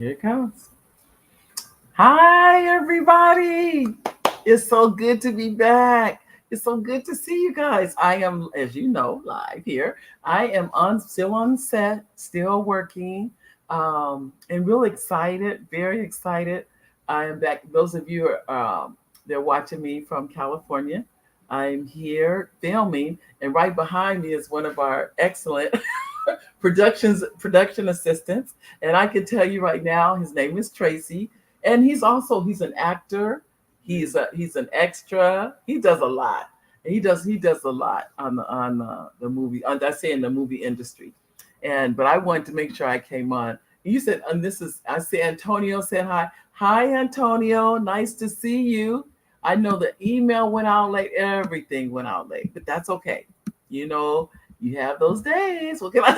Here it comes. Hi, everybody. It's so good to be back. It's so good to see you guys. I am, as you know, live here. I am still on set, still working, and real excited, very excited. I am back. Those of you they're watching me from California. I'm here filming, and right behind me is one of our excellent production assistants. And I can tell you right now, his name is Tracy, and he's an actor. He's an extra. He does a lot. He does a lot on the movie. I say in the movie industry, and but I wanted to make sure I came on. You said, and this is I see Antonio said hi. Hi Antonio, nice to see you. I know the email went out late, everything went out late, but that's okay. You know, you have those days. What can I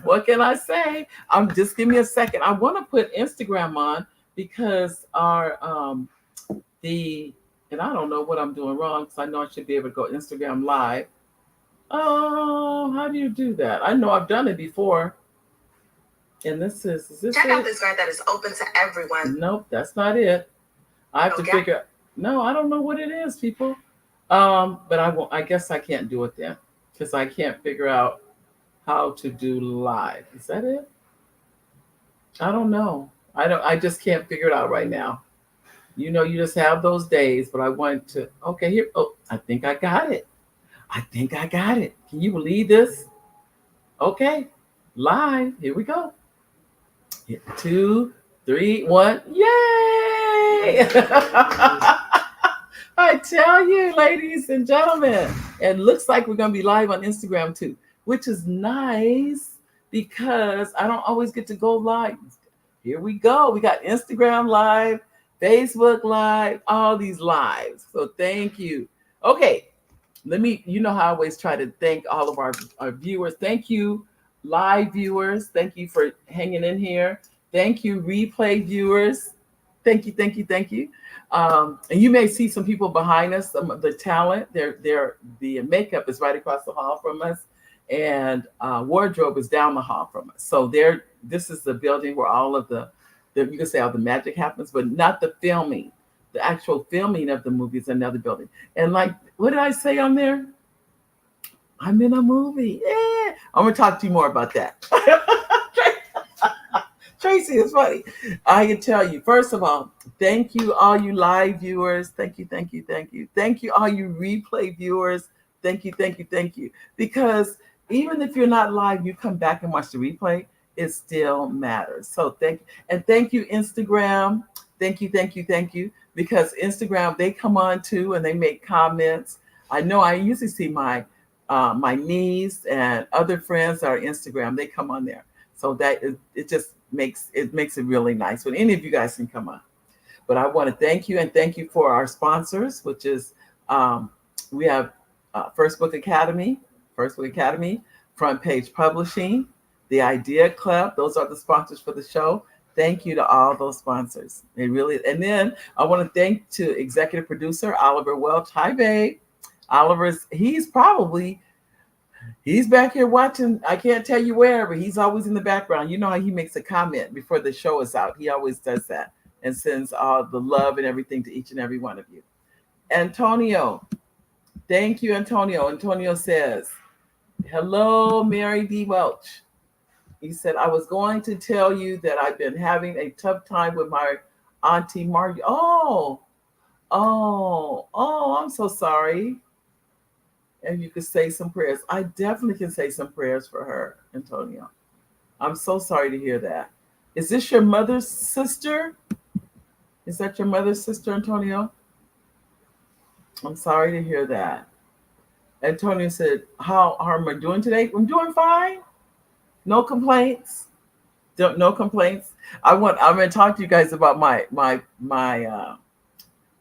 what can I say? Just give me a second. I want to put Instagram on because our the and I don't know what I'm doing wrong because I know I should be able to go Instagram live. Oh, how do you do that? I know I've done it before. And is this check out this guide that is open to everyone. Nope, that's not it. I have to figure. No, I don't know what it is, people. But I won't. I guess I can't do it then because I can't figure out how to do live. Is that it? I don't know. I don't. I just can't figure it out right now. You know, you just have those days. But I want to. Okay, here. Oh, I think I got it. I think I got it. Can you believe this? Okay, live. Here we go. Hit 2, 3, 1. Yay! I tell you, ladies and gentlemen, it looks like we're going to be live on Instagram too, which is nice because I don't always get to go live. Here we go. We got Instagram live, Facebook live, all these lives. So thank you. Okay, you know how I always try to thank all of our viewers. Thank you, live viewers. Thank you for hanging in here. Thank you, replay viewers. Thank you, thank you, thank you. And you may see some people behind us, some of the talent. The makeup is right across the hall from us, and wardrobe is down the hall from us. So this is the building where all of the you can say all the magic happens, but not the filming. The actual filming of the movie is another building. And like, what did I say on there? I'm in a movie. Yeah. I'm gonna talk to you more about that. Tracy is funny. I can tell you, first of all, thank you, all you live viewers. Thank you, thank you, thank you. Thank you, all you replay viewers. Thank you, thank you, thank you. Because even if you're not live, you come back and watch the replay, it still matters. So thank you. And thank you, Instagram. Thank you, thank you, thank you. Because Instagram, they come on too and they make comments. I know I usually see my niece and other friends that are Instagram, they come on there. So it just makes it really nice when any of you guys can come on. But I want to thank you and thank you for our sponsors, which is we have First Book Academy, Front Page Publishing, The Idea Club. Those are the sponsors for the show. Thank you to all those sponsors. They really, and then I want to thank to executive producer Oliver Welch. Hi, babe. He's back here watching. I can't tell you where, but he's always in the background. You know how he makes a comment before the show is out. He always does that and sends all the love and everything to each and every one of you. Antonio, thank you, Antonio. Antonio says, hello, Mary D. Welch. He said, I was going to tell you that I've been having a tough time with my Auntie Margie. Oh, I'm so sorry. And you could say some prayers. I definitely can say some prayers for her, Antonio. I'm so sorry to hear that. Is this your mother's sister? Is that your mother's sister, Antonio? I'm sorry to hear that. Antonio said, how am I doing today? I'm doing fine. No complaints. No complaints. I'm going to talk to you guys about my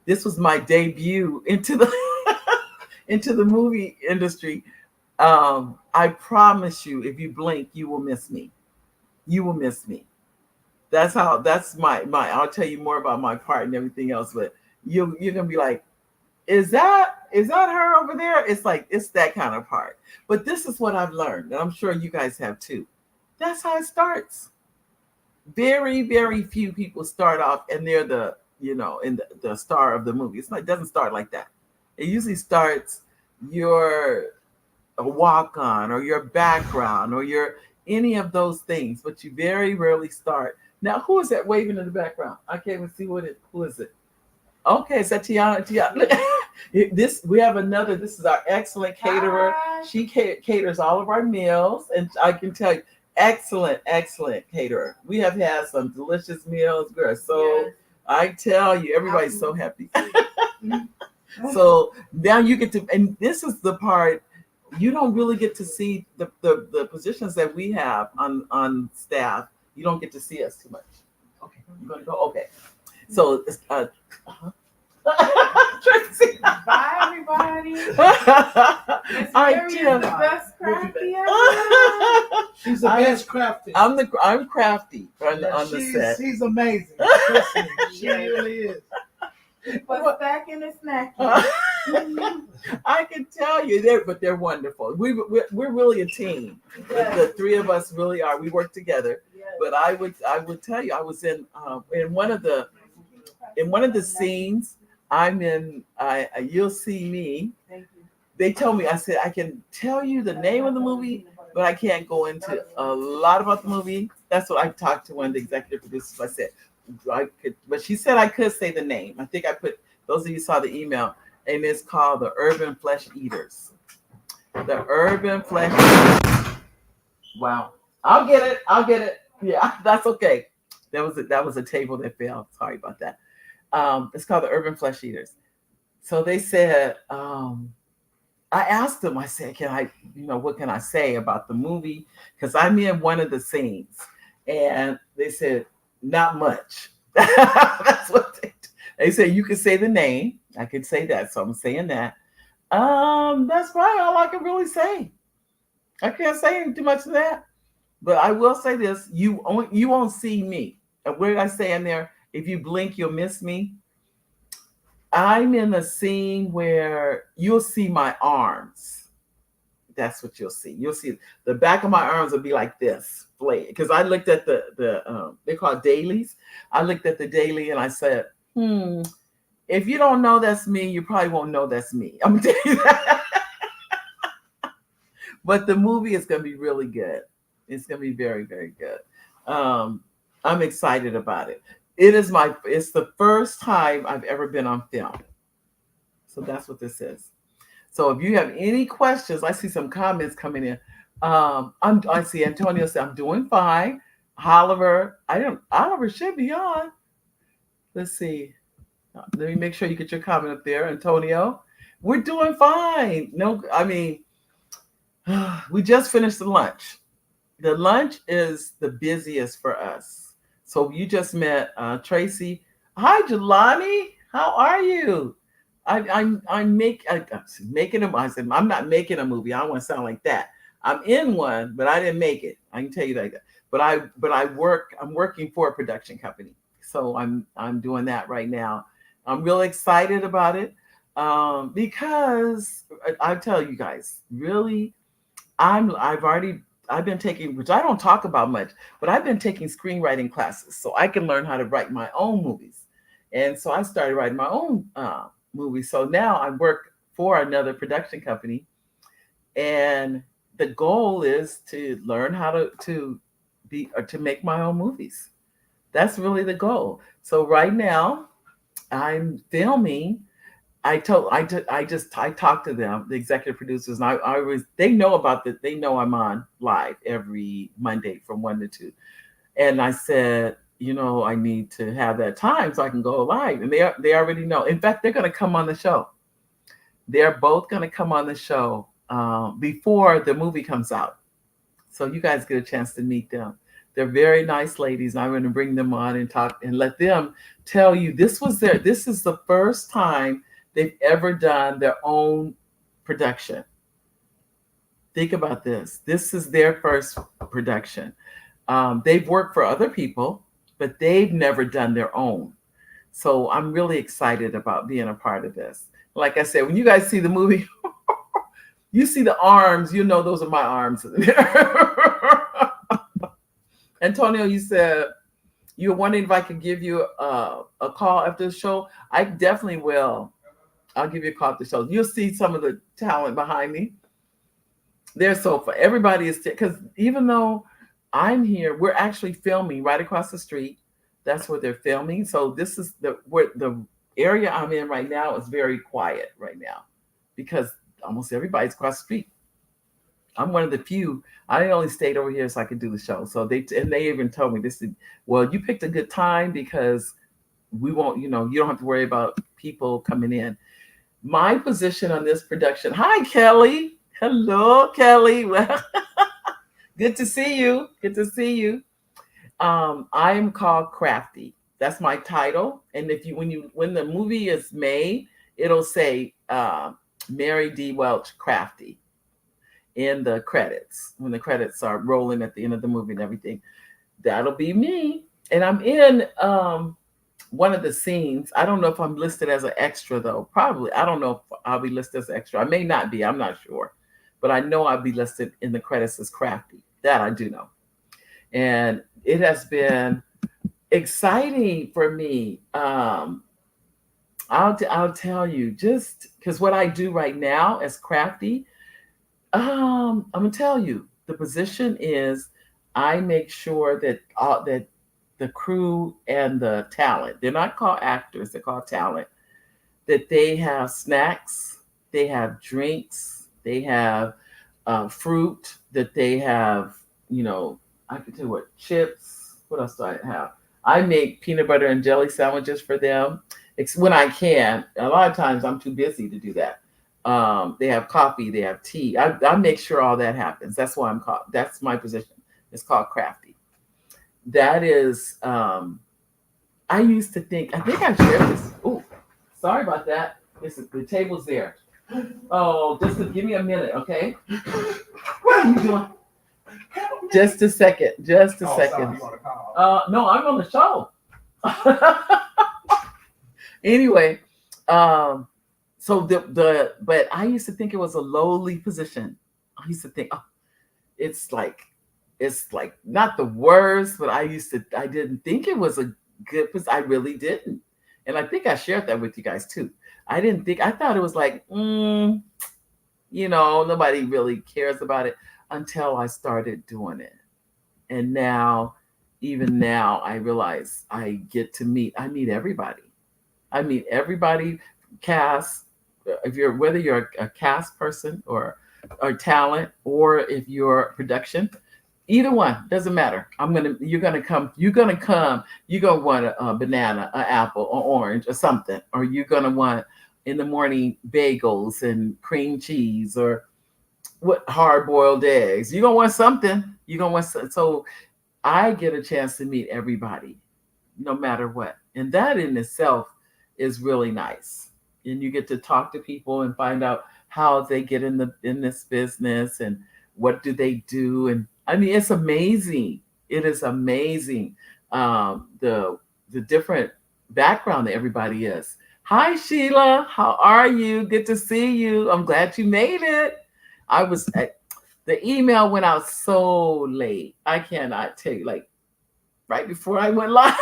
this was my debut into the into the movie industry. I promise you, if you blink, you will miss me. You will miss me. That's my. I'll tell you more about my part and everything else, but you're gonna be like, is that her over there? It's like it's that kind of part. But this is what I've learned, and I'm sure you guys have too. That's how it starts. Very, very few people start off and they're the, in the star of the movie. It doesn't start like that. It usually starts your a walk on or your background or your any of those things, but you very rarely start. Now, who is that waving in the background? I can't even see who is it? Okay, is that Tiana? Tiana. This we have another. This is our excellent caterer. Hi. She caters all of our meals, and I can tell you, excellent, excellent caterer. We have had some delicious meals. We are so. Yes. I tell you, everybody's so happy. So now you get to, and this is the part you don't really get to see the positions that we have on staff. You don't get to see us too much. Okay, you're gonna go. Okay, so it's Tracy. Bye, everybody. Miss I Mary is tell. the best crafty ever. She's the best crafty. I'm crafty on the she's, set. she's amazing. Trust me, she really is. But stacking and snacking. I can tell you, they're wonderful. We're really a team. Yes. The three of us really are. We work together. Yes. But I would tell you, I was in one of the scenes. I'm in. You'll see me. Thank you. They told me. I said I can tell you the name of the movie, but I can't go into a lot about the movie. That's what I talked to one of the executive producers. I said I could, but she said I could say the name. I think I put, those of you saw the email, and it's called The Urban Flesh Eaters. The Urban Flesh Eaters. Wow. I'll get it. Yeah, that's okay. That was a table that fell. Sorry about that. It's called The Urban Flesh Eaters. So they said, I asked them, I said, what can I say about the movie? Because I'm in one of the scenes. And they said, not much. That's what they said. You can say the name. I could say that. So I'm saying that. That's probably all I can really say. I can't say too much of that. But I will say this. You won't see me. And where did I say in there? If you blink, you'll miss me. I'm in a scene where you'll see my arms. That's what you'll see. You'll see the back of my arms will be like this, flayed. Because I looked at they call it dailies. I looked at the daily and I said, if you don't know that's me, you probably won't know that's me. I'm gonna tell you that. But the movie is gonna be really good. It's gonna be very, very good. I'm excited about it. It's the first time I've ever been on film. So that's what this is. So if you have any questions, I see some comments coming in. I see Antonio said, I'm doing fine. Oliver should be on. Let's see. Let me make sure you get your comment up there, Antonio. We're doing fine. No, I mean, we just finished the lunch. The lunch is the busiest for us. So you just met Tracy. Hi, Jelani. How are you? I'm making a. I said I'm not making a movie. I don't want to sound like that. I'm in one, but I didn't make it. I can tell you that. But I'm working for a production company, so I'm doing that right now. I'm really excited about it because I tell you guys, really, I've been taking, which I don't talk about much, but I've been taking screenwriting classes so I can learn how to write my own movies. And so I started writing my own movies. So now I work for another production company, and the goal is to learn how to make my own movies. That's really the goal. So right now I'm filming. I talked to them, the executive producers, and they know they know I'm on live every Monday from 1 to 2. And I said, I need to have that time so I can go live. And they already know. In fact, they're going to come on the show. They're both going to come on the show before the movie comes out. So you guys get a chance to meet them. They're very nice ladies. I'm going to bring them on and talk and let them tell you this is the first time they've ever done their own production. Think about this. This is their first production. They've worked for other people, but they've never done their own. So I'm really excited about being a part of this. Like I said, when you guys see the movie, you see the arms, those are my arms. Antonio, you said You're wondering if I could give you a call after the show. I definitely will. I'll give you a call after the show. You'll see some of the talent behind me. They're so fun. Everybody is, because even though I'm here, we're actually filming right across the street. That's where they're filming. So this is where the area I'm in right now is very quiet right now because almost everybody's across the street. I'm one of the few. I only stayed over here so I could do the show. So they even told me this. Well, you picked a good time because we won't. You don't have to worry about people coming in. My position on this production. Hi, Kelly. Hello, Kelly. Well, good to see you. Good to see you. I am called Crafty. That's my title. And when the movie is made, it'll say Mary D. Welch Crafty in the credits. When the credits are rolling at the end of the movie and everything, that'll be me. And I'm in one of the scenes. I don't know if I'm listed as an extra though. Probably. I don't know if I'll be listed as an extra. I may not be. I'm not sure. But I know I'll be listed in the credits as Crafty. That I do know. And it has been exciting for me. I'll tell you, just because what I do right now as Crafty, I'm gonna tell you, the position is I make sure that that the crew and the talent, they're not called actors, they're called talent, that they have snacks, they have drinks, they have fruit, that they have, I can tell you what, chips. What else do I have? I make peanut butter and jelly sandwiches for them. It's when I can. A lot of times I'm too busy to do that. They have coffee, they have tea. I make sure all that happens. That's why that's my position. It's called Crafty. That is, I used to think, I think I shared this. Oh, sorry about that. The table's there. Oh, give me a minute, okay? What are you doing? Just a second. Just a second. No, I'm on the show. Anyway, so but I used to think it was a lowly position. I used to think, it's like not the worst, but I didn't think it was a good position. I really didn't. And I think I shared that with you guys too. I thought it was like, nobody really cares about it until I started doing it. And even now, I realize I meet everybody. I meet everybody, cast, whether you're a cast person or talent, or if you're production, either one, doesn't matter. You're gonna come, you're gonna want a banana, an apple, or orange, or something, or you're gonna want in the morning bagels and cream cheese, or hard-boiled eggs. You're gonna want something. So I get a chance to meet everybody, no matter what. And that in itself is really nice. And you get to talk to people and find out how they get in this business and what do they do. And I mean, it's amazing. It is amazing. The different background that everybody is. Hi, Sheila. How are you? Good to see you. I'm glad you made it. The email went out so late. I cannot tell you, like right before I went live.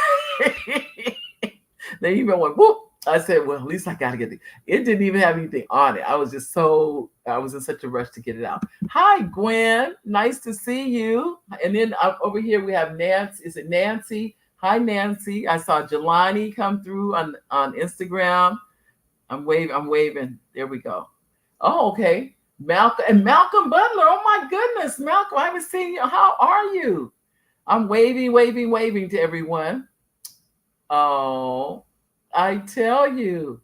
The email went whoop. I said, well, at least I got to get it. It didn't even have anything on it. I was in such a rush to get it out. Hi, Gwen. Nice to see you. And then over here we have Nancy. Is it Nancy? Hi, Nancy. I saw Jelani come through on Instagram. I'm waving. There we go. Oh, okay. Malcolm Butler. Oh my goodness, Malcolm, I haven't seen you. How are you? I'm waving to everyone. Oh, I tell you,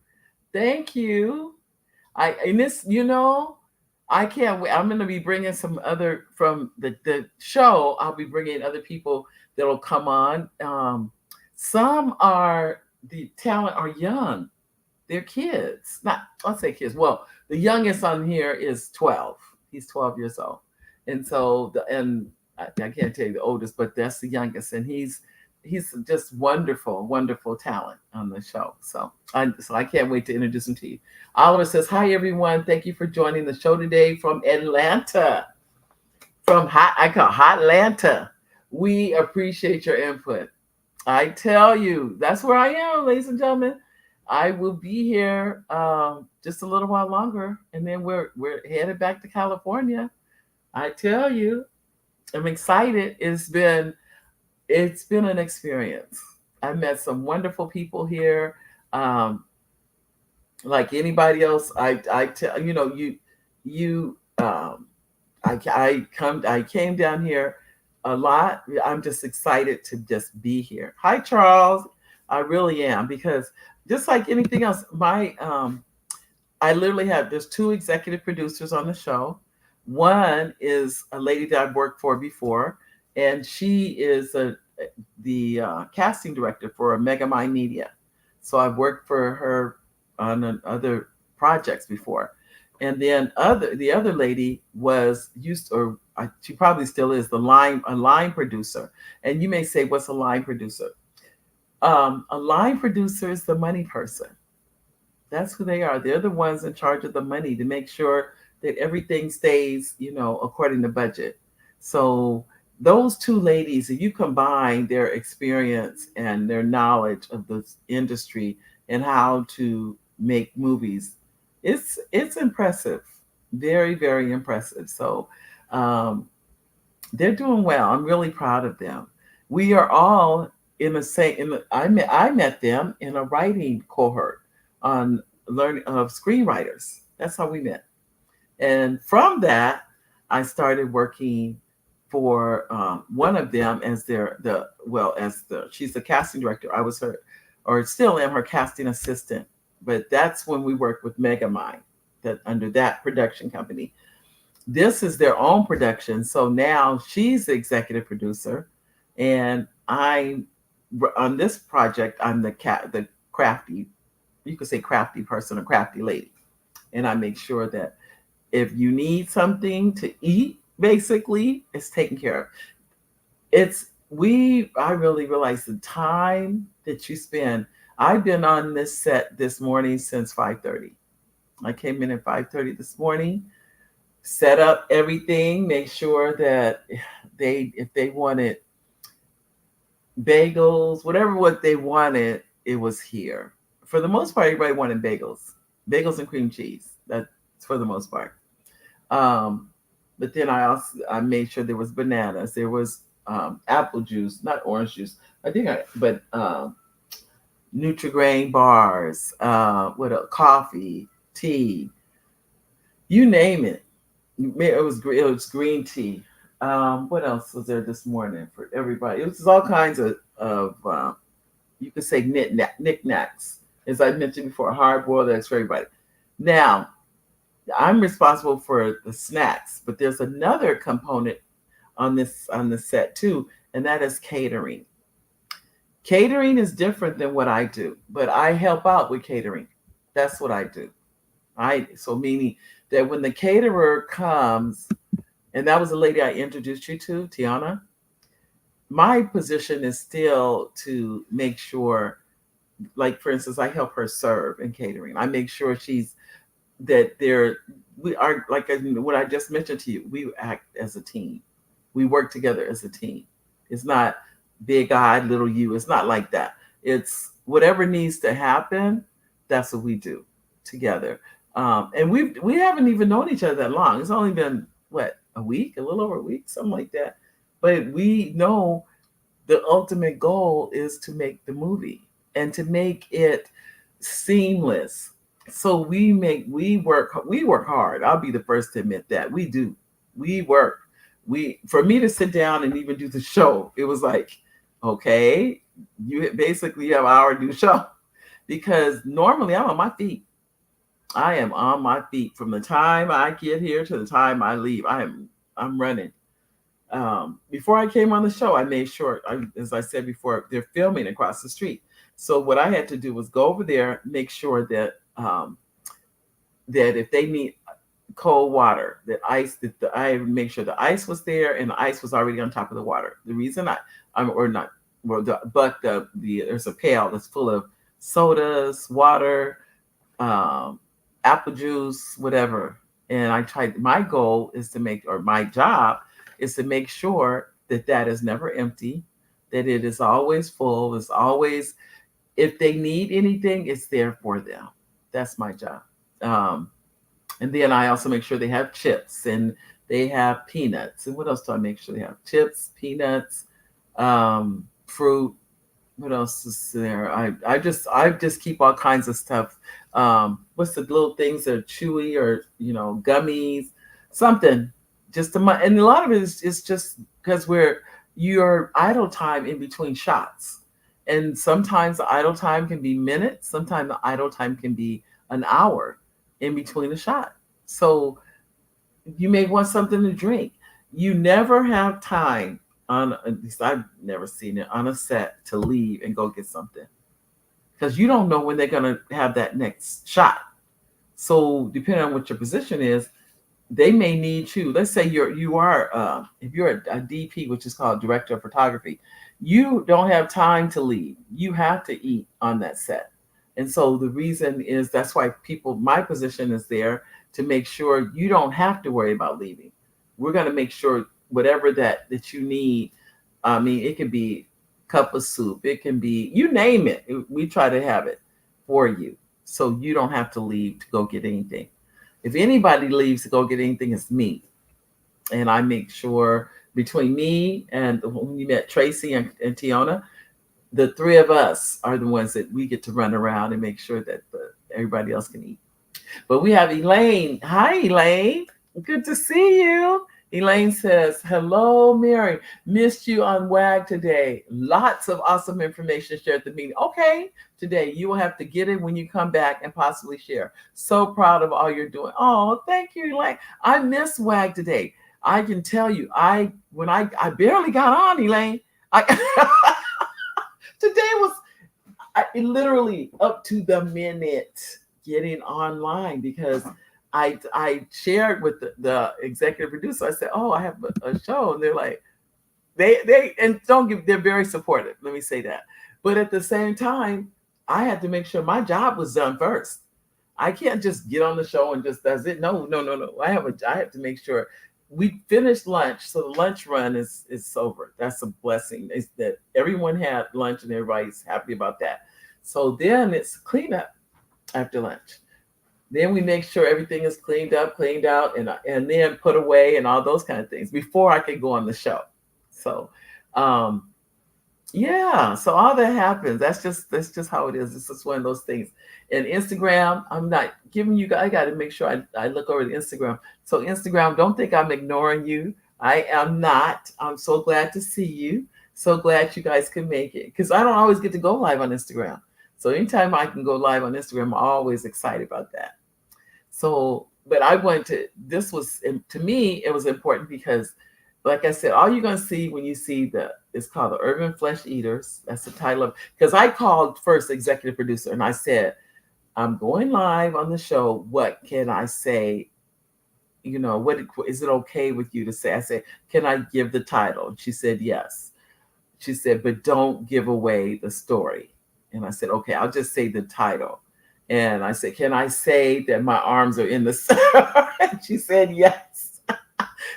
thank you. I can't wait. I'm going to be bringing some other from the show. I'll be bringing other people that'll come on. Some the talent are young. They're kids. I'll say kids. Well, the youngest on here is 12. He's 12 years old. And so, I can't tell you the oldest, but that's the youngest. And he's just wonderful, wonderful talent on the show. So I can't wait to introduce him to you. Oliver says, hi, everyone. Thank you for joining the show today from Atlanta. I call Hotlanta. We appreciate your input. I tell you, that's where I am, ladies and gentlemen. I will be here just a little while longer, and then we're headed back to California. I tell you, I'm excited. It's been an experience. I met some wonderful people here. Um, like anybody else, I tell you I came down here a lot. I'm just excited to just be here. Hi Charles, I really am because just like anything else, my I literally have there's two executive producers on the show. One is a lady that I've worked for before, and she is the casting director for Megamind Media. So I've worked for her on other projects before. And then the other lady was used, she probably still is a line producer. And you may say, what's a line producer? A line producer is the money person. That's who they are. They're the ones in charge of the money to make sure that everything stays, according to budget. So those two ladies, if you combine their experience and their knowledge of the industry and how to make movies, it's impressive, very very impressive. So um, they're doing well. I'm really proud of them. We are all in the same. I met them in a writing cohort on learning of screenwriters. That's how we met. And from that, I started working for one of them as she's the casting director. I was her, or still am her casting assistant. But that's when we worked with Megamind, that under that production company. This is their own production, so now she's the executive producer, and I on this project I'm the crafty, you could say crafty person or crafty lady, and I make sure that if you need something to eat, basically, it's taken care of. I really realize the time that you spend. I've been on this set this morning since 5:30. I came in at 5:30 this morning, set up everything, make sure that if they wanted bagels, whatever what they wanted, it was here. For the most part, everybody wanted bagels and cream cheese. That's for the most part. But then I made sure there was bananas, there was apple juice, not orange juice. But Nutri-Grain bars, what else? Coffee, tea, you name it. It was green tea. What else was there this morning for everybody? It was all kinds of you could say knickknacks, as I mentioned before, hard boiled eggs for everybody. Now, I'm responsible for the snacks, but there's another component on the set too, and that is catering. Catering is different than what I do, but I help out with catering. That's what I do. So meaning that when the caterer comes, and that was the lady I introduced you to, Tiana, my position is still to make sure, like for instance, I help her serve in catering. I make sure we are like what I just mentioned to you. We act as a team. We work together as a team. It's not big I, little you. It's not like that. It's whatever needs to happen. That's what we do together. And we haven't even known each other that long. It's only been a week, a little over a week, something like that. But we know the ultimate goal is to make the movie and to make it seamless. So we work hard. I'll be the first to admit that we do. We work. For me to sit down and even do the show, it was like, okay, you basically have an hour to do show, because normally I'm on my feet. I am on my feet from the time I get here to the time I leave. I'm running. Before I came on the show, I made sure, as I said before, they're filming across the street. So what I had to do was go over there, make sure that that if they need cold water, I make sure the ice was there and the ice was already on top of the water. The reason there's a pail that's full of sodas, water, apple juice, whatever. And my goal is my job is to make sure that is never empty, that it is always full. It's always, if they need anything, it's there for them. That's my job. Um, and then I also make sure they have chips and they have peanuts. And what else do I make sure they have? Chips, peanuts, fruit. What else is there? I just keep all kinds of stuff. What's the little things that are chewy or gummies, something. Just and a lot of it is just because we're your idle time in between shots, and sometimes the idle time can be minutes. Sometimes the idle time can be an hour in between a shot. So you may want something to drink. You never have time on, at least I've never seen it, on a set to leave and go get something because you don't know when they're going to have that next shot. So depending on what your position is, they may need you. Let's say you are if you're a DP, which is called director of photography, you don't have time to leave. You have to eat on that set. And so the reason is that's why my position is there to make sure you don't have to worry about leaving. We're going to make sure whatever that you need. I mean, it can be a cup of soup. It can be, you name it. We try to have it for you. So you don't have to leave to go get anything. If anybody leaves to go get anything, it's me. And I make sure between me and when you met Tracy and Tiona, the three of us are the ones that we get to run around and make sure that everybody else can eat. But we have Elaine. Hi, Elaine. Good to see you. Elaine says, hello, Mary. Missed you on WAG today. Lots of awesome information shared at the meeting. Okay, today you will have to get it when you come back and possibly share. So proud of all you're doing. Oh, thank you, Elaine. I missed WAG today. I can tell you, I barely got on, Elaine. Today was literally up to the minute getting online because I shared with the executive producer. I said, "Oh, I have a show," and they're like, they and they're very supportive. Let me say that. But at the same time, I had to make sure my job was done first. I can't just get on the show and just does it. No. I have to make sure we finished lunch, so the lunch run is over. That's a blessing. Is that everyone had lunch and everybody's happy about that. So then it's cleanup after lunch. Then we make sure everything is cleaned up, cleaned out, and then put away and all those kind of things before I can go on the show. So, yeah. So all that happens. That's just how it is. It's just one of those things. And Instagram, I'm not giving you. I got to make sure I look over the Instagram. So Instagram, don't think I'm ignoring you. I am not. I'm so glad to see you. So glad you guys can make it because I don't always get to go live on Instagram. So anytime I can go live on Instagram, I'm always excited about that. So, but I wanted to me, it was important because, like I said, all you're going to see when you see it's called the Urban Flesh Eaters. That's the title of, because I called first executive producer and I said, I'm going live on the show. What can I say? What is it okay with you to say? I said, can I give the title? And she said, yes. She said, but don't give away the story. And I said, okay, I'll just say the title. And I said, can I say that my arms are in the center? And she said, yes.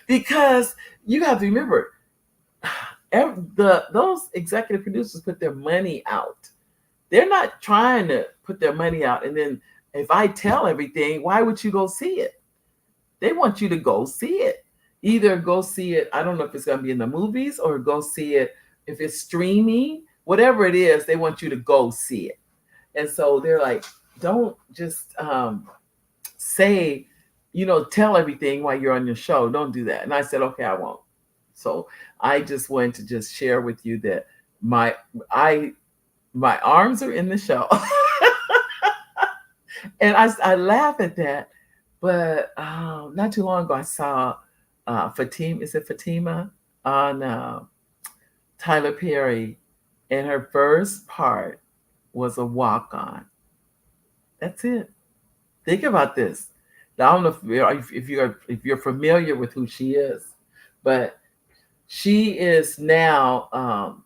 Because you have to remember, those executive producers put their money out. They're not trying to put their money out. And then if I tell everything, why would you go see it? They want you to go see it. Either go see it, I don't know if it's going to be in the movies or go see it if it's streaming, whatever it is, they want you to go see it. And so they're like, don't just say, tell everything while you're on your show. Don't do that. And I said, okay, I won't. So I just wanted to just share with you that my arms are in the show. And I laugh at that. But not too long ago, I saw Fatima. Is it Fatima on Tyler Perry? And her first part was a walk-on. That's it. Think about this. Now, I don't know if you're familiar with who she is, but she is now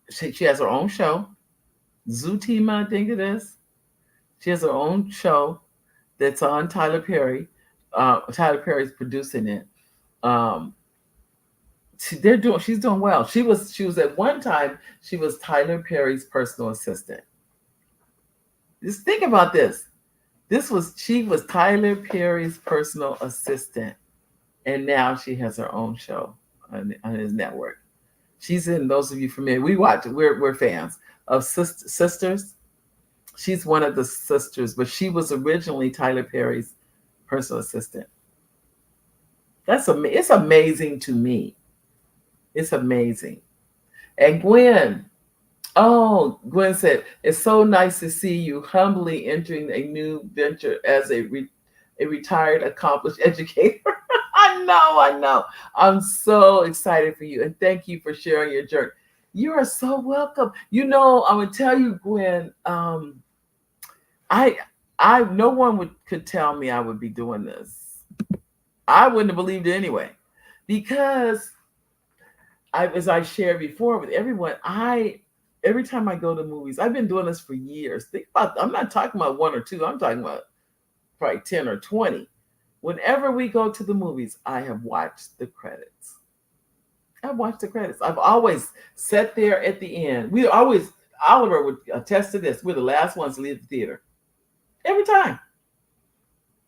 she has her own show, Zutima, I think it is. She has her own show that's on Tyler Perry. Tyler Perry's producing it. she's doing well. She was at one time, she was Tyler Perry's personal assistant. Just think about this. She was Tyler Perry's personal assistant, and now she has her own show on his network. She's in, those of you familiar, we watch it. We're fans of Sisters. She's one of the sisters, but she was originally Tyler Perry's personal assistant. It's amazing to me. It's amazing. And Gwen said, it's so nice to see you humbly entering a new venture as a retired, accomplished educator. I know. I'm so excited for you. And thank you for sharing your journey. You are so welcome. I'm going to tell you, Gwen, no one could tell me I would be doing this. I wouldn't have believed it anyway, because as I shared before with everyone, every time I go to movies, I've been doing this for years. I'm not talking about one or two. I'm talking about probably 10 or 20. Whenever we go to the movies, I have watched the credits. I've always sat there at the end. Oliver would attest to this. We're the last ones to leave the theater. Every time.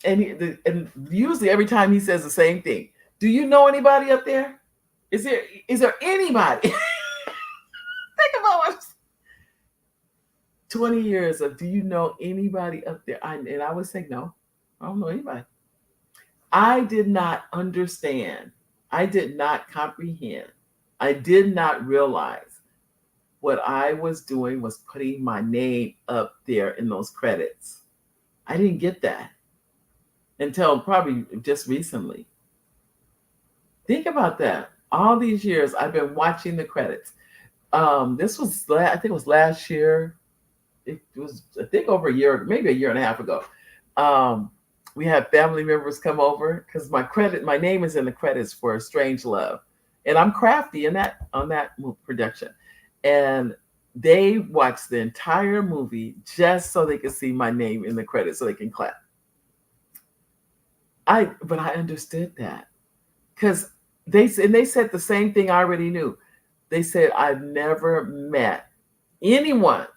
And usually every time he says the same thing. Do you know anybody up there? Is there anybody? Think about what 20 years of, do you know anybody up there? And I would say, no, I don't know anybody. I did not understand. I did not comprehend. I did not realize what I was doing was putting my name up there in those credits. I didn't get that until probably just recently. Think about that. All these years I've been watching the credits. This was, I think it was last year. It was, I think, over a year, maybe a year and a half ago. We had family members come over because my name is in the credits for Strangelove, and I'm crafty on that production. And they watched the entire movie just so they could see my name in the credits so they can clap. But I understood that because they said the same thing I already knew. They said, I've never met anyone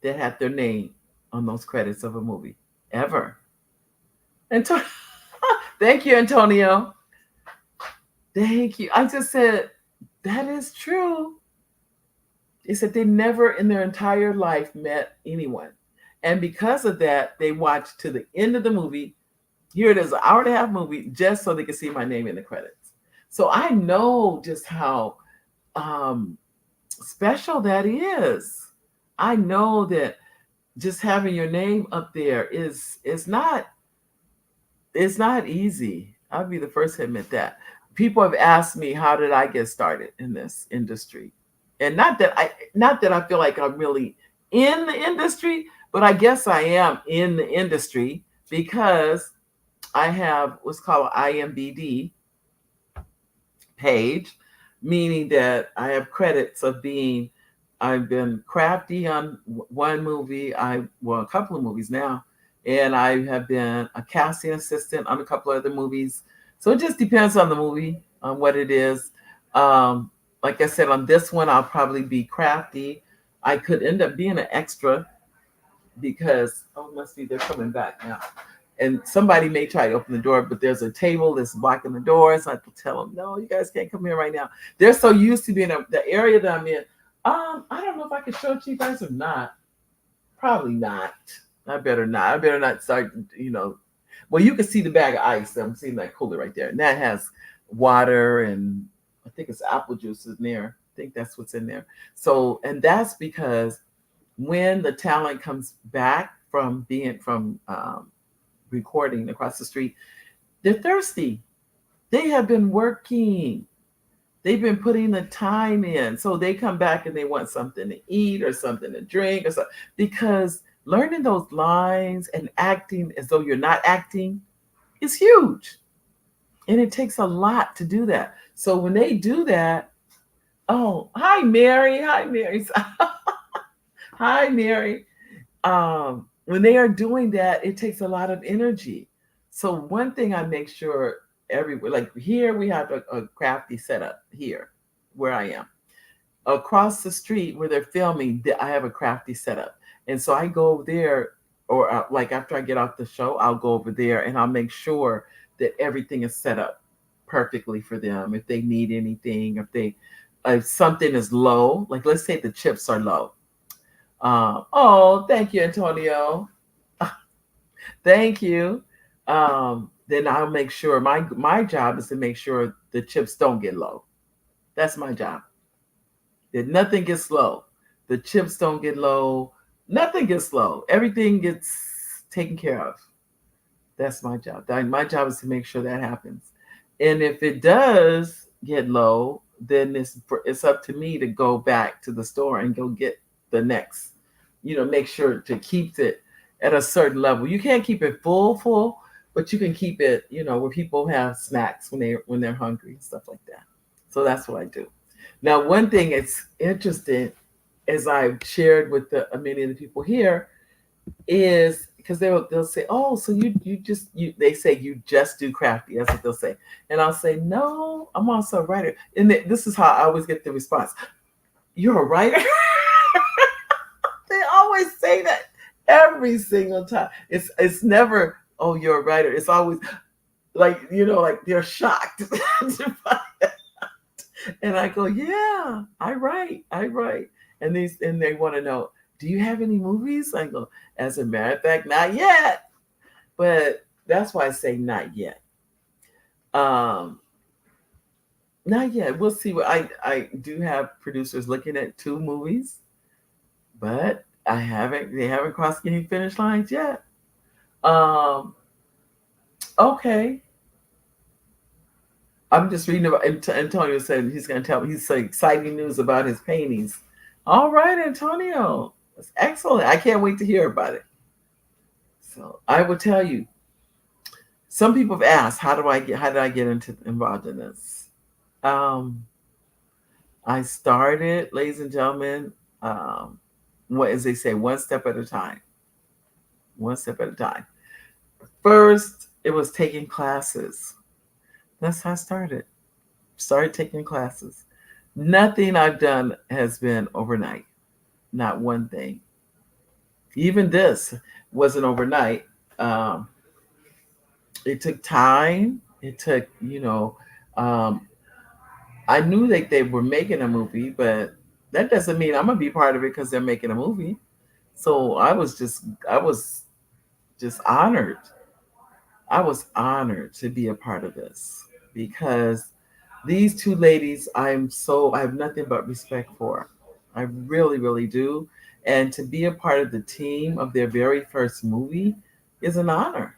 that had their name on those credits of a movie ever. And thank you, Antonio. Thank you. I just said, that is true. They said they never in their entire life met anyone. And because of that, they watched to the end of the movie. Here it is, an hour and a half movie, just so they could see my name in the credits. So I know just how special that is. I know that just having your name up there is not easy. I'll be the first to admit that. People have asked me, how did I get started in this industry? And not that I feel like I'm really in the industry, but I guess I am in the industry because I have what's called an IMBD page, meaning that I have credits of I've been crafty on one movie, a couple of movies now, and I have been a casting assistant on a couple of other movies. So it just depends on the movie, on what it is. Like I said, on this one, I'll probably be crafty. I could end up being an extra because, let's see, they're coming back now. And somebody may try to open the door, but there's a table that's blocking the door. So I have to tell them, no, you guys can't come here right now. They're so used to being in the area that I'm in. I don't know if I can show it to you guys or not. Probably not. I better not start, Well, you can see the bag of ice. I'm seeing that cooler right there. And that has water and I think it's apple juice in there. I think that's what's in there. So, and that's because when the talent comes back from recording across the street, they're thirsty. They have been working. They've been putting the time in. So they come back and they want something to eat or something to drink or something. Because learning those lines and acting as though you're not acting is huge. And it takes a lot to do that. So when they do that, oh, hi, Mary. Hi, Mary. Hi, Mary. When they are doing that, it takes a lot of energy. So one thing I make sure everywhere. Like here, we have a crafty setup here where I am. Across the street where they're filming, I have a crafty setup. And so I go over there, or like after I get off the show, I'll go over there and I'll make sure that everything is set up perfectly for them. If they need anything, if something is low, like let's say the chips are low. Oh, thank you, Antonio. Thank you. Then I'll make sure my job is to make sure the chips don't get low. That's my job. That nothing gets low. The chips don't get low. Nothing gets low. Everything gets taken care of. That's my job. My job is to make sure that happens. And if it does get low, then it's up to me to go back to the store and go get the next. Make sure to keep it at a certain level. You can't keep it full, but you can keep it, where people have snacks when they're hungry and stuff like that. So that's what I do. Now, one thing that's interesting, as I've shared with many of the people here, is because they'll say, "Oh, so they say you just do crafty." That's what they'll say, and I'll say, "No, I'm also a writer." And this is how I always get the response: "You're a writer?" They always say that every single time. It's never, "Oh, you're a writer." It's always like they're shocked to find out. And I go, "Yeah, I write," and they want to know, "Do you have any movies?" I go, "As a matter of fact, not yet." But that's why I say not yet. Not yet. We'll see. What I do have producers looking at 2 movies, but they haven't crossed any finish lines yet. Okay. I'm just reading about Antonio said he's going to tell me he's some exciting news about his paintings. All right, Antonio. That's excellent. I can't wait to hear about it. So I will tell you. Some people have asked, how did I get involved in this? I started, ladies and gentlemen, what as they say, one step at a time. One step at a time. First, it was taking classes. That's how I started. Started taking classes. Nothing I've done has been overnight. Not one thing. Even this wasn't overnight. It took time. It took, I knew that they were making a movie, but that doesn't mean I'm gonna be part of it because they're making a movie. So I was just honored. I was honored to be a part of this because these 2 ladies, I have nothing but respect for. I really, really do. And to be a part of the team of their very first movie is an honor.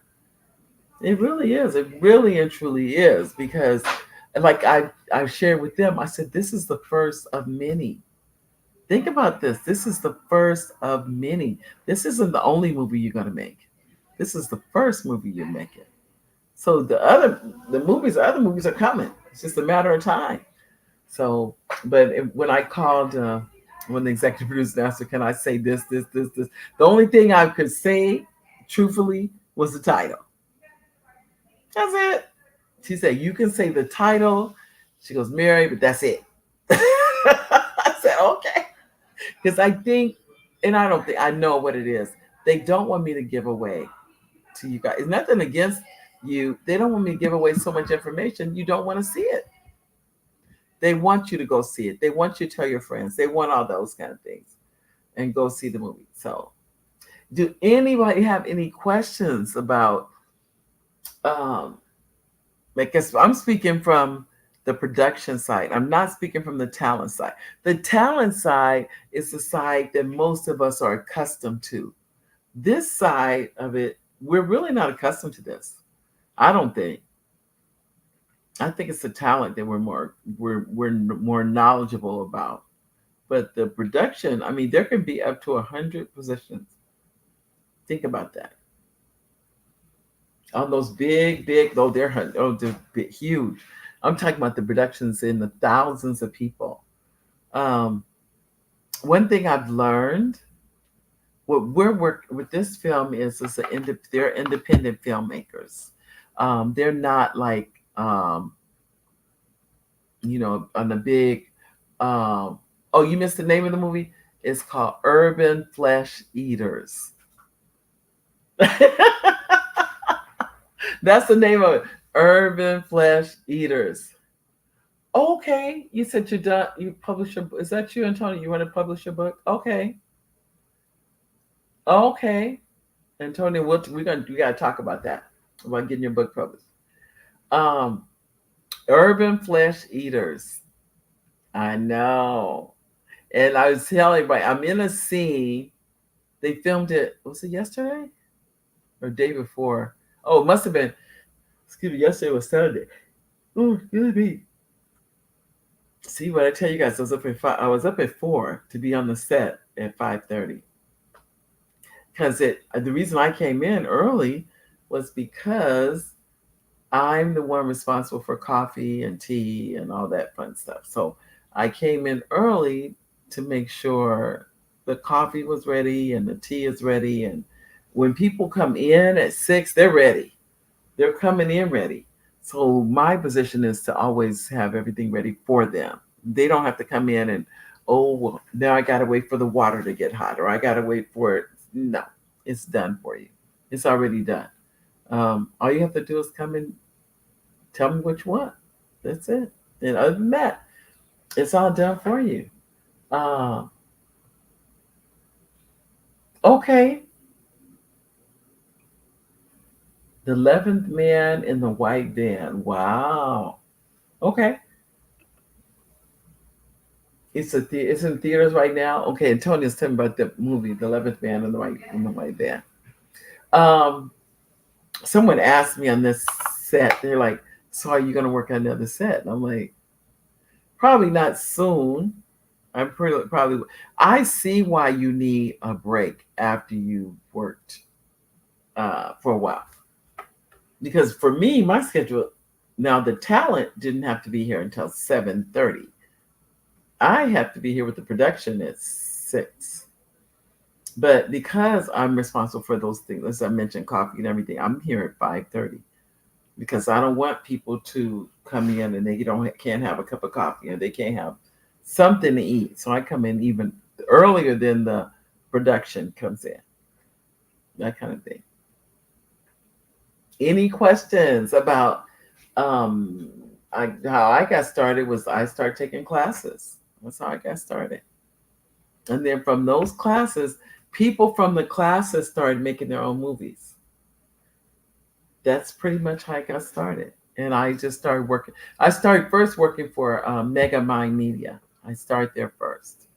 It really is. It really and truly is, because like I've shared with them, I said, this is the first of many. Think about this. This is the first of many. This isn't the only movie you're going to make. This is the first movie you're making. So the other movies are coming. It's just a matter of time. So, but when I called, when the executive producer asked her, "Can I say this?" The only thing I could say, truthfully, was the title. That's it. She said, "You can say the title." She goes, "Mary, but that's it." I said, "Okay," because I think, and I don't think I know what it is. They don't want me to give away to you guys. It's nothing against you. They don't want me to give away so much information. You don't want to see it. They want you to go see it. They want you to tell your friends. They want all those kind of things and go see the movie. So, do anybody have any questions about, I guess I'm speaking from the production side. I'm not speaking from the talent side. The talent side is the side that most of us are accustomed to. This side of it, we're really not accustomed to this. I don't think. I think it's the talent that we're more knowledgeable about. But the production, I mean, there can be up to 100 positions. Think about that. On those big, they're big, huge. I'm talking about the productions in the thousands of people. One thing I've learned, what we're working with this film they're independent filmmakers. They're not like um, on the big. Oh, you missed the name of the movie. It's called Urban Flesh Eaters. That's the name of it. Urban Flesh Eaters. Okay, you said you're done. You publish your. Is that you, Antonio? You want to publish your book? Okay, okay, Antonio. We gotta talk about that. About getting your book published. Um, Urban Flesh Eaters. I know, and I was telling everybody I'm in a scene. They filmed it. Was it yesterday or day before? Oh, it must have been. Excuse me. Yesterday was Saturday. Oh, excuse me. See what I tell you guys? I was up at 5. I was up at 4 to be on the set at 5:30. Because the reason I came in early was because I'm the one responsible for coffee and tea and all that fun stuff. So I came in early to make sure the coffee was ready and the tea is ready. And when people come in at 6, they're ready. They're coming in ready. So my position is to always have everything ready for them. They don't have to come in and, oh, well, now I got to wait for the water to get hot or I got to wait for it. No, it's done for you. It's already done. All you have to do is come and tell me what you want. That's it. And other than that, it's all done for you. Okay. The 11th Man in the White Van. Wow. Okay. It's in theaters right now. Okay, Antonio's telling me about the movie, The 11th Man in the White Van. Someone asked me on this set, they're like, so are you going to work on another set? And I'm like, probably not soon. Probably. I see why you need a break after you worked for a while. Because for me, my schedule, now the talent didn't have to be here until 7:30. I have to be here with the production at 6. But because I'm responsible for those things, as I mentioned, coffee and everything, I'm here at 5:30 because I don't want people to come in and they can't have a cup of coffee or they can't have something to eat. So I come in even earlier than the production comes in, that kind of thing. Any questions about how I got started? Was I started taking classes. That's how I got started. And then from those classes, people from the classes started making their own movies. That's pretty much how I got started. And I just started working. I started first working for Mega Mind Media. I started there first.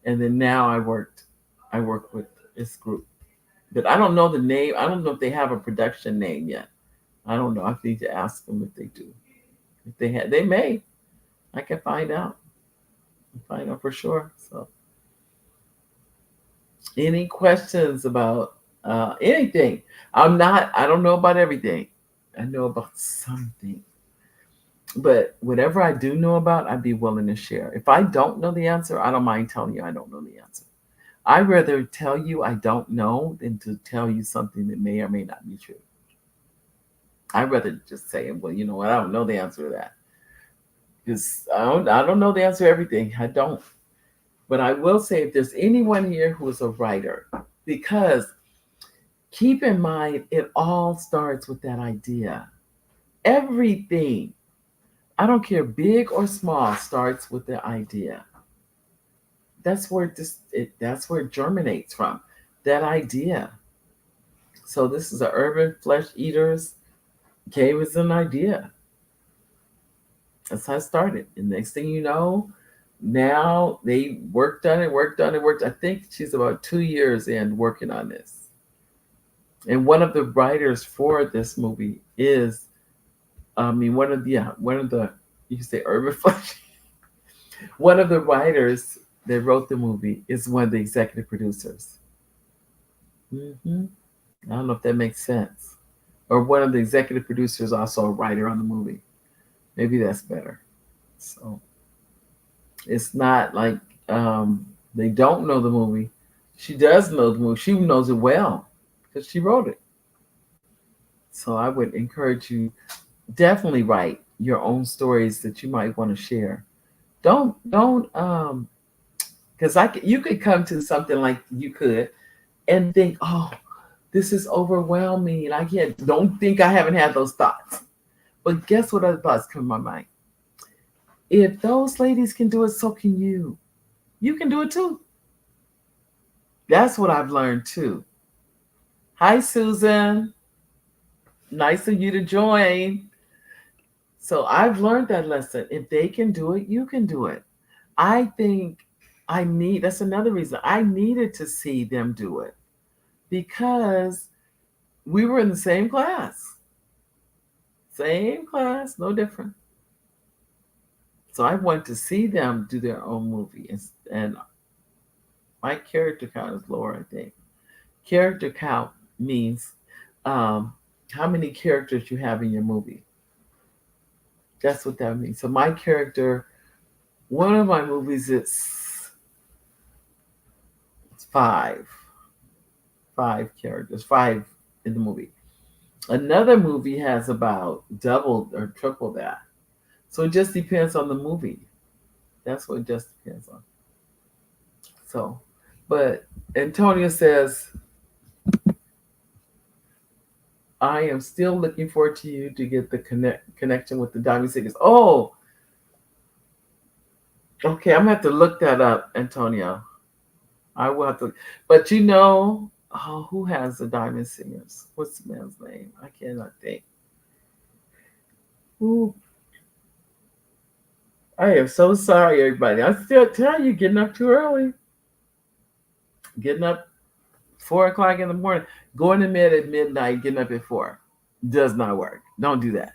And then now I work with this group. But I don't know the name. I don't know if they have a production name yet. I don't know. I need to ask them if they do. If they may. I can find out. Find out for sure. So, any questions about anything? I don't know about everything. I know about something. But whatever I do know about, I'd be willing to share. If I don't know the answer, I don't mind telling you I don't know the answer. I'd rather tell you I don't know than to tell you something that may or may not be true. I'd rather just say, well, you know what, I don't know the answer to that. Because I don't know the answer to everything. I don't. But I will say, if there's anyone here who is a writer, because keep in mind, it all starts with that idea. Everything, I don't care big or small, starts with the idea. That's where it germinates from, that idea. So this is an Urban Flesh Eaters gave us an idea. That's how it started. And next thing you know, now they worked on it. I think she's about 2 years in working on this. And one of the writers for this movie is, one of the you can say Urban Flesh. One of the writers that wrote the movie is one of the executive producers. I don't know if that makes sense. Or one of the executive producers also a writer on the movie. Maybe that's better. So it's not like they don't know the movie. She does know the movie. She knows it well because she wrote it. So I would encourage you definitely write your own stories that you might want to share. Don't because you could come to something like you could and think, oh, this is overwhelming. I can't. Don't think I haven't had those thoughts. But guess what other thoughts come to my mind? If those ladies can do it, so can you. You can do it too. That's what I've learned too. Hi, Susan. Nice of you to join. So I've learned that lesson. If they can do it, you can do it. I think that's another reason I needed to see them do it because we were in the same class. Same class, no different. So I went to see them do their own movie. And my character count is lower, I think. Character count means how many characters you have in your movie. That's what that means. So my character, one of my movies, it's five characters, five in the movie. Another movie has about double or triple that. So it just depends on the movie. That's what it just depends on. So, but Antonio says, I am still looking forward to you to get the connection with the Diamond Seekers. Oh, okay. I'm gonna have to look that up, Antonio. I will have to. But who has the Diamond Singers? What's the man's name? I cannot think. Ooh, I am so sorry, everybody. I still tell you, getting up too early. Getting up 4 o'clock in the morning, going to bed at midnight, getting up at 4 does not work. Don't do that.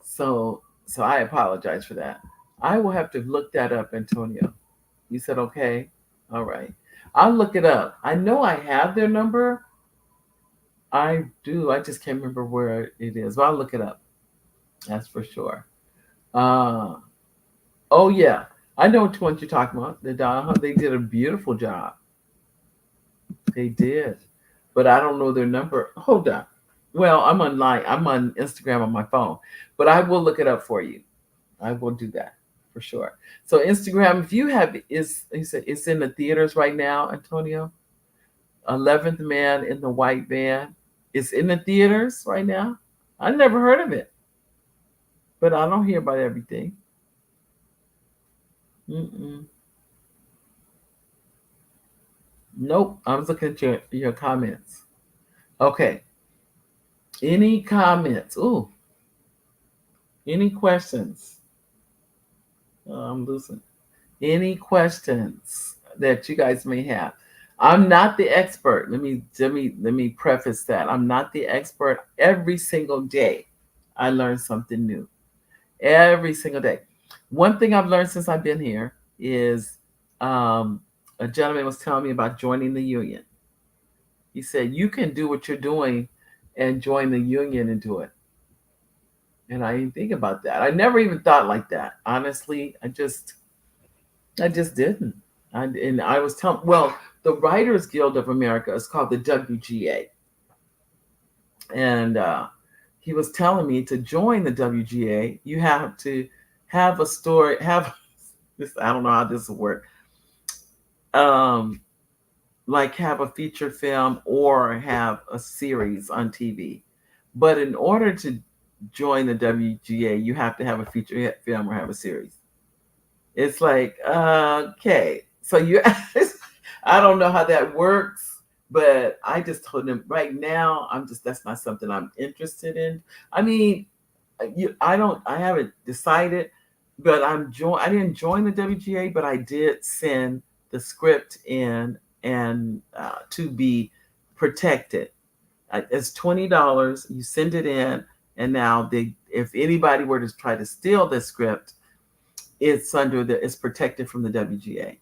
So I apologize for that. I will have to look that up, Antonio. You said okay? All right. I'll look it up. I know I have their number. I do. I just can't remember where it is. But I'll look it up. That's for sure. Oh yeah. I know which ones you're talking about. They did a beautiful job. They did. But I don't know their number. Hold on. Well, I'm online. I'm on Instagram on my phone. But I will look it up for you. I will do that for sure. So Instagram, if you have it's in the theaters right now, Antonio. 11th Man in the White Van. It's in the theaters right now. I never heard of it. But I don't hear about everything. Nope. I was looking at your comments. Okay. Any comments? Ooh. Any questions? I'm losing. Any questions that you guys may have? I'm not the expert. Let me preface that. I'm not the expert. Every single day, I learn something new. Every single day. One thing I've learned since I've been here is a gentleman was telling me about joining the union. He said, you can do what you're doing and join the union and do it. And I didn't think about that. I never even thought like that. Honestly, I just didn't. And I was telling, the Writers Guild of America is called the WGA. And he was telling me to join the WGA, you have to have a story, have this, I don't know how this will work. Like have a feature film or have a series on TV. But in order to join the WGA, you have to have a feature film or have a series. It's like, okay. So I don't know how that works, but I just told him right now, that's not something I'm interested in. I mean, I haven't decided, but I didn't join the WGA, but I did send the script in and to be protected. It's $20. You send it in, and now if anybody were to try to steal the script, it's protected from the WGA.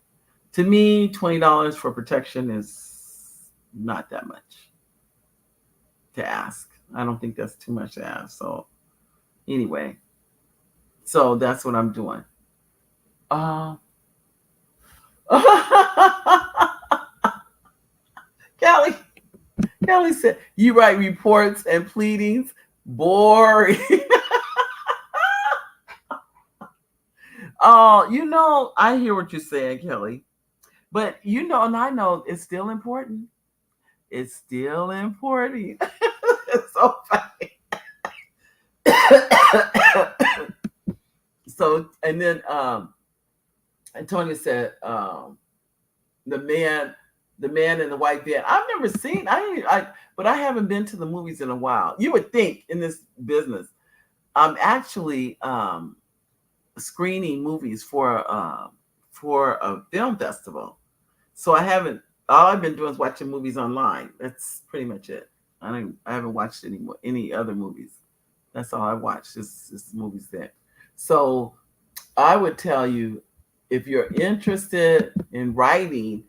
To me, $20 for protection is not that much to ask. I don't think that's too much to ask. So anyway, so that's what I'm doing. Kelly said, you write reports and pleadings. Boring. Oh, I hear what you're saying, Kelly. But and I know it's still important. It's still important. It's so funny. So, and then Antonia said, the man, the man in the white van. I've never seen. But I haven't been to the movies in a while. You would think in this business, I'm actually screening movies for a film festival. So I haven't. All I've been doing is watching movies online. That's pretty much it. I haven't watched any other movies. That's all I watched. Is movies there. So I would tell you, if you're interested in writing,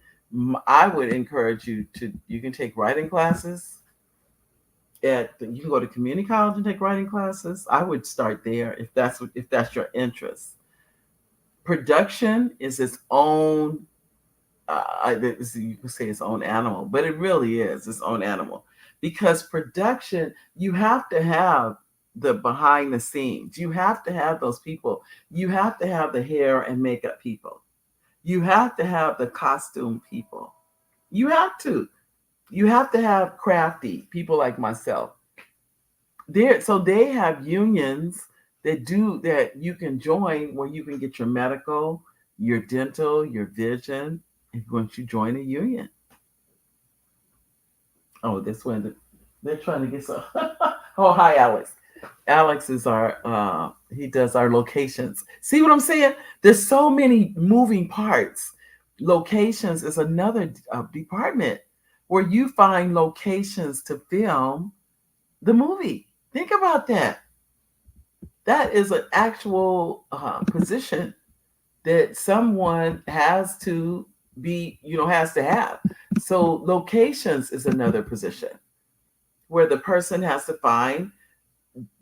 I would encourage you to. You can take writing classes. You can go to community college and take writing classes. I would start there if that's your interest. Production is its own. You can say its own animal, but it really is its own animal, because production, you have to have the behind the scenes. You have to have those people. You have to have the hair and makeup people. You have to have the costume people. You have to. You have to have crafty people like myself. So they have unions that you can join, where you can get your medical, your dental, your vision, once you join a union. Oh, this one, they're trying to get some. Oh, hi, Alex. Alex is he does our locations. See what I'm saying? There's so many moving parts. Locations is another department where you find locations to film the movie. Think about that. That is an actual position that someone has to has to have. So locations is another position where the person has to find,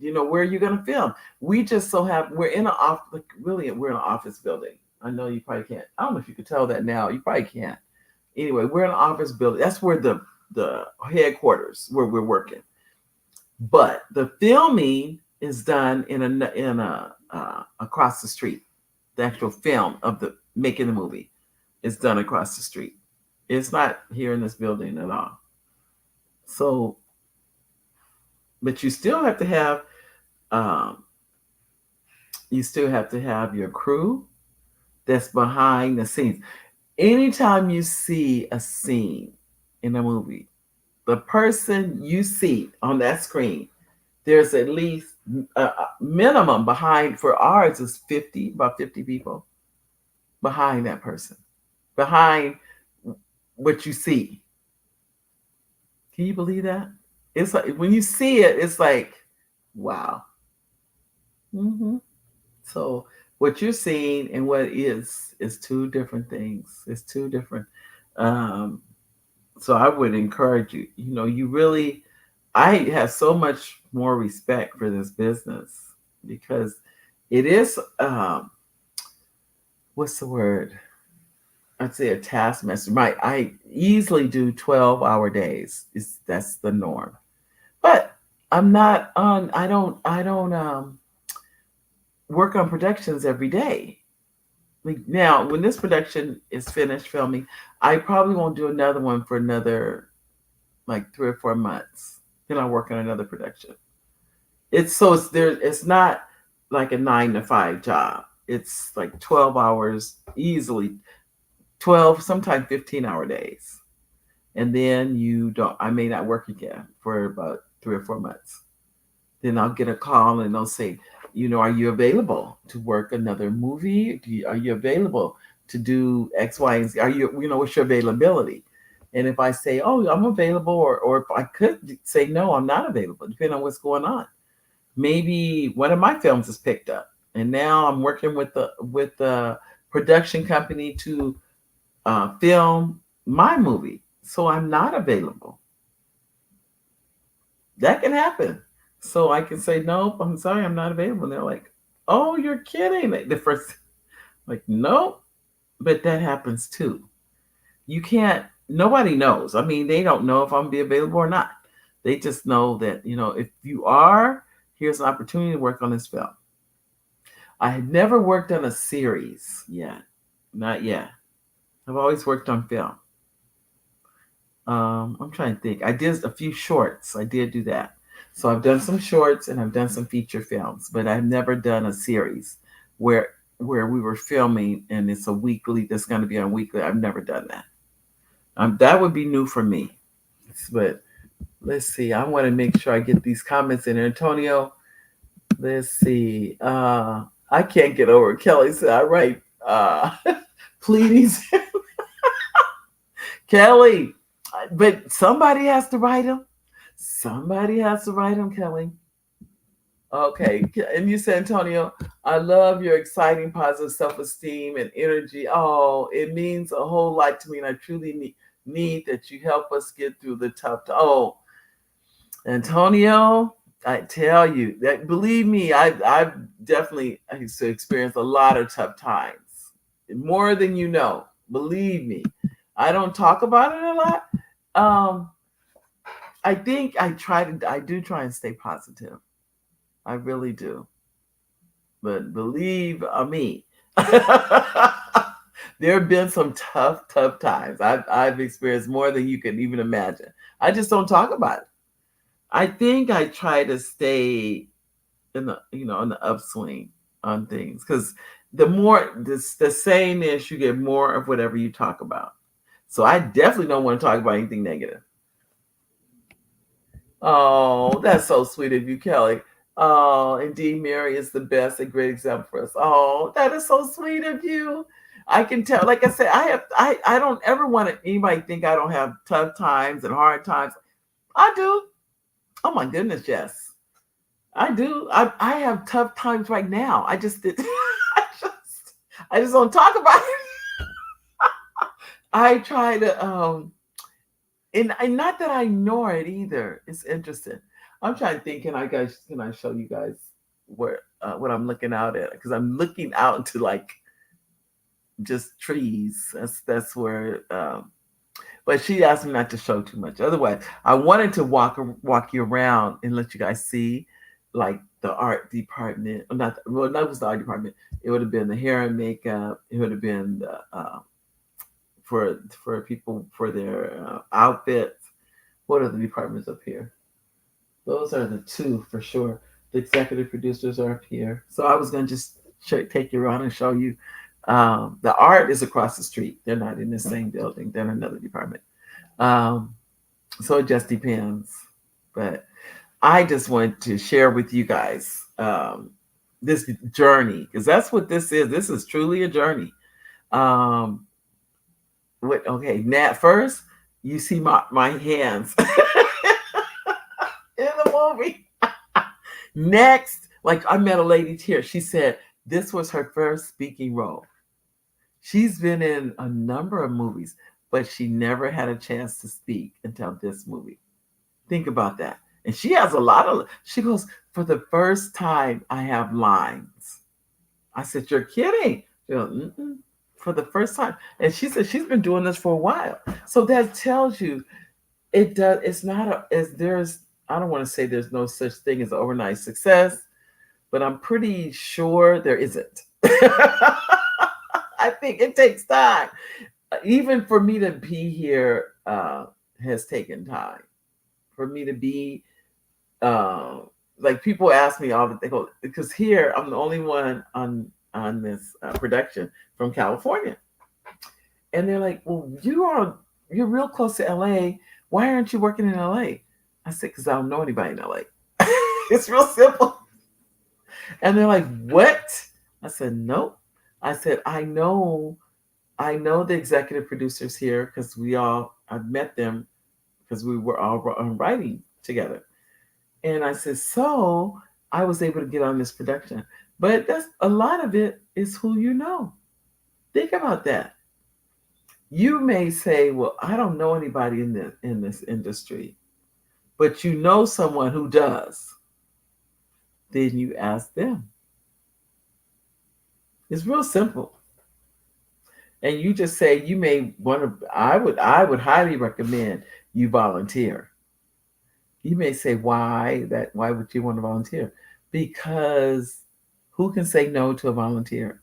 where you're going to film. We just we're in we're in an office building. I know you probably can't. I don't know if you could tell that now. You probably can't. Anyway, we're in an office building. That's where the headquarters where we're working. But the filming is done in across the street. The actual film of the making the movie is done across the street. It's not here in this building at all. So, but you still have to have your crew that's behind the scenes. Anytime you see a scene in a movie, the person you see on that screen, there's at least a minimum behind. For ours is about 50 people behind that person, behind what you see. Can you believe that? It's like when you see it, it's like, wow. Mm-hmm. So what you're seeing and what is two different things. It's two different. So I would encourage you. I have so much more respect for this business, because it is. What's the word? I'd say a taskmaster. I easily do 12-hour days. That's the norm. But I'm not on. I don't work on productions every day. Now, when this production is finished filming, I probably won't do another one for another 3 or 4 months. Then I'll work on another production. It's not like a 9 to 5 job. It's like 12 hours easily, 12, sometimes 15-hour days. And then I may not work again for about 3 or 4 months. Then I'll get a call and they'll say, are you available to work another movie? Are you available to do X, Y, and Z? What's your availability? And if I say, oh, I'm available, or if I could say, no, I'm not available, depending on what's going on. Maybe one of my films is picked up, and now I'm working with the production company to film my movie. So I'm not available. That can happen. So I can say, nope, I'm sorry, I'm not available. And they're like, oh, you're kidding. The first, nope. But that happens too. You can't, nobody knows. I mean, they don't know if I'm going to be available or not. They just know that, if you are, Here's an opportunity to work on this film. I had never worked on a series yet. Not yet. I've always worked on film. I'm trying to think. I did a few shorts. I did do that. So I've done some shorts and I've done some feature films, but I've never done a series where we were filming and it's a weekly. That's going to be on weekly. I've never done that. That would be new for me. But let's see. I want to make sure I get these comments in. Antonio, let's see. I can't get over Kelly said I write pleadings. Kelly, but somebody has to write them. Somebody has to write them, Kelly. Okay. And you said, Antonio, I love your exciting, positive self-esteem and energy. Oh, it means a whole lot to me. And I truly need that you help us get through the tough time. Oh, Antonio, I tell you that, believe me, I've definitely used to experience a lot of tough times, more than you know. Believe me, I don't talk about it a lot. I think I do try and stay positive. I really do. But believe me, there have been some tough times. I've experienced more than you can even imagine. I just don't talk about it. I think I try to stay in the upswing on things, because the saying is you get more of whatever you talk about. So I definitely don't want to talk about anything negative. Oh, that's so sweet of you, Kelly. Oh, indeed, Mary is the best, a great example for us. Oh, that is so sweet of you. I can tell, like I said, I don't ever want anybody to think I don't have tough times and hard times. I do. Oh my goodness, yes. I do. I have tough times right now. I just did. I just don't talk about it. I try to and not that I ignore it either. It's interesting. I'm trying to think. Can I show you guys what I'm looking out at? Because I'm looking out into like just trees. That's where. But she asked me not to show too much. Otherwise, I wanted to walk you around and let you guys see, like the art department. That was the art department. It would have been the hair and makeup. It would have been the for people for their outfits. What are the departments up here? Those are the two for sure. The executive producers are up here. So I was going to just take you around and show you. The art is across the street. They're not in the same building. They're in another department. So it just depends. But I just want to share with you guys this journey, because that's what this is. This is truly a journey. First, you see my hands in the movie. Next, like I met a lady here. She said this was her first speaking role. She's been in a number of movies, but she never had a chance to speak until this movie. Think about that. And she has she goes, for the first time, I have lines. I said, you're kidding. She goes, for the first time. And she said she's been doing this for a while. So that tells you it's not I don't want to say there's no such thing as overnight success, but I'm pretty sure there isn't. I think it takes time. Even for me to be here has taken time. For me to be, like people ask me all the things, because here I'm the only one on this production from California. And they're like, well, you're real close to LA. Why aren't you working in LA? I said, because I don't know anybody in LA. It's real simple. And they're like, what? I said, nope. I said, I know the executive producers here because I've met them because we were all writing together. And I said, so I was able to get on this production. But that's a lot of it is who you know. Think about that. You may say, well, I don't know anybody in this industry, but you know someone who does. Then you ask them. It's real simple. And you just say you may want to, I would highly recommend you volunteer. You may say, why would you want to volunteer? because who can say no to a volunteer?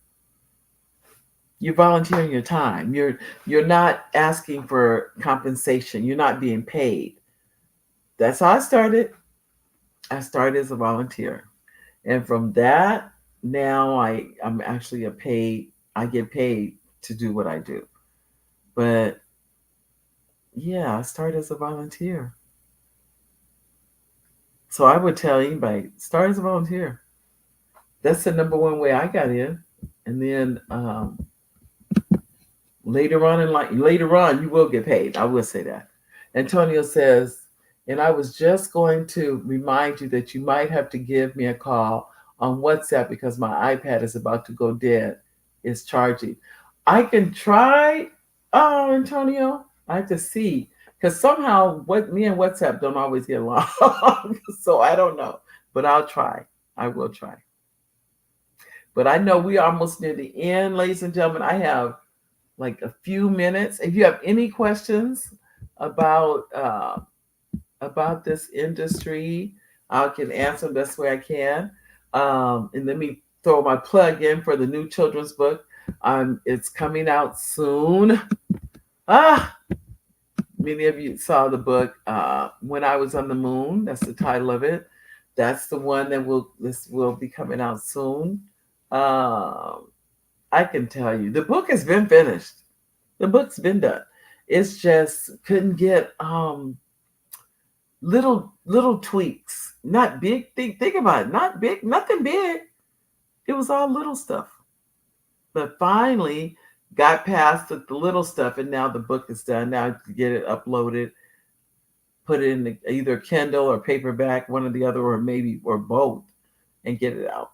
You're volunteering your time. You're not asking for compensation. You're not being paid. That's how I started. I started as a volunteer. And from that, now I'm actually I get paid to do what I do. But yeah, I started as a volunteer. So I would tell anybody, start as a volunteer. That's the number one way I got in. And then later on, you will get paid. I will say that. Antonio says, and I was just going to remind you that you might have to give me a call on WhatsApp because my iPad is about to go dead. It's charging. I can try, Antonio. I have to see. Because somehow me and WhatsApp don't always get along. So I don't know. But I'll try. I will try. But I know we are almost near the end, ladies and gentlemen. I have like a few minutes. If you have any questions about this industry, I can answer the best way I can. And let me throw my plug in for the new children's book. It's coming out soon. Many of you saw the book, When I Was on the Moon. That's the title of it. That's the one that will be coming out soon. I can tell you, the book has been finished. The book's been done. It's just couldn't get little tweaks, not big. Think about it, not big, nothing big. It was all little stuff. But finally got past the little stuff, and now the book is done. Now I can get it uploaded, put it in either Kindle or paperback, one or the other, or both, and get it out.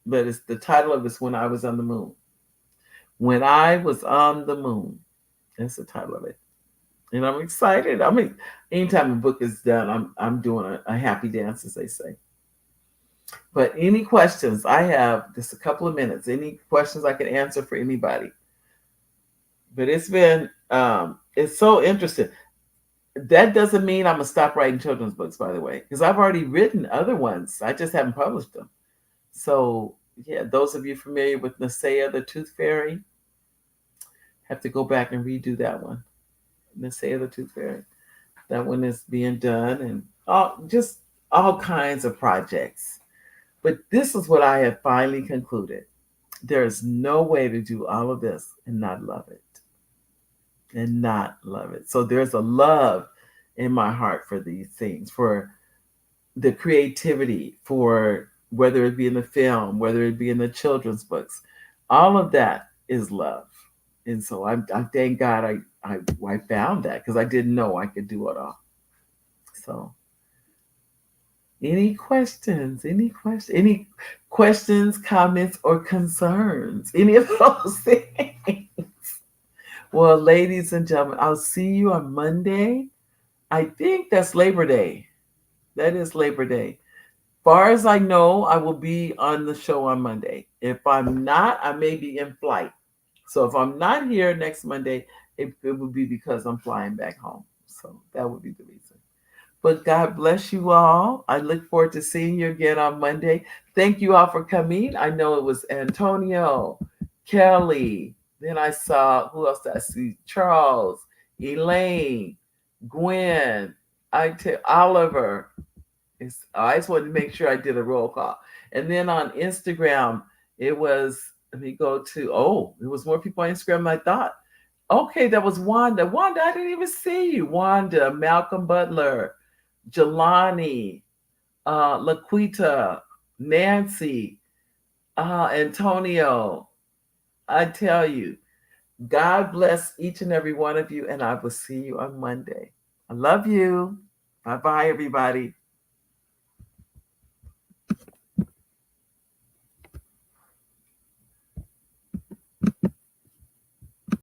But it's the title of it's When I Was on the Moon. When I Was on the Moon. That's the title of it. And I'm excited. I mean, anytime a book is done, I'm doing a happy dance, as they say. But any questions? I have just a couple of minutes. Any questions I can answer for anybody? But it's been, it's so interesting. That doesn't mean I'm going to stop writing children's books, by the way, because I've already written other ones. I just haven't published them. So, yeah, those of you familiar with Naseya the Tooth Fairy, have to go back and redo that one. Naseya the Tooth Fairy. That one is being done, and just all kinds of projects. But this is what I have finally concluded. There is no way to do all of this and not love it. And not love it. So there's a love in my heart for these things, for the creativity, for whether it be in the film, whether it be in the children's books. All of that is love. And so I thank God I found that, because I didn't know I could do it all. So any questions, comments, or concerns? Any of those things? Well, ladies and gentlemen, I'll see you on Monday. I think that's Labor Day. That is Labor Day. Far as I know, I will be on the show on Monday. If I'm not, I may be in flight. So if I'm not here next Monday, it will be because I'm flying back home. So that would be the reason. But God bless you all. I look forward to seeing you again on Monday. Thank you all for coming. I know it was Antonio, Kelly. Then I saw, who else did I see? Charles, Elaine, Gwen, Oliver. I just wanted to make sure I did a roll call. And then on Instagram, it was, let me go to, it was more people on Instagram than I thought. Okay, that was Wanda. Wanda, I didn't even see you. Wanda, Malcolm Butler, Jelani, Laquita, Nancy, Antonio. I tell you, God bless each and every one of you, and I will see you on Monday. I love you. Bye-bye, everybody.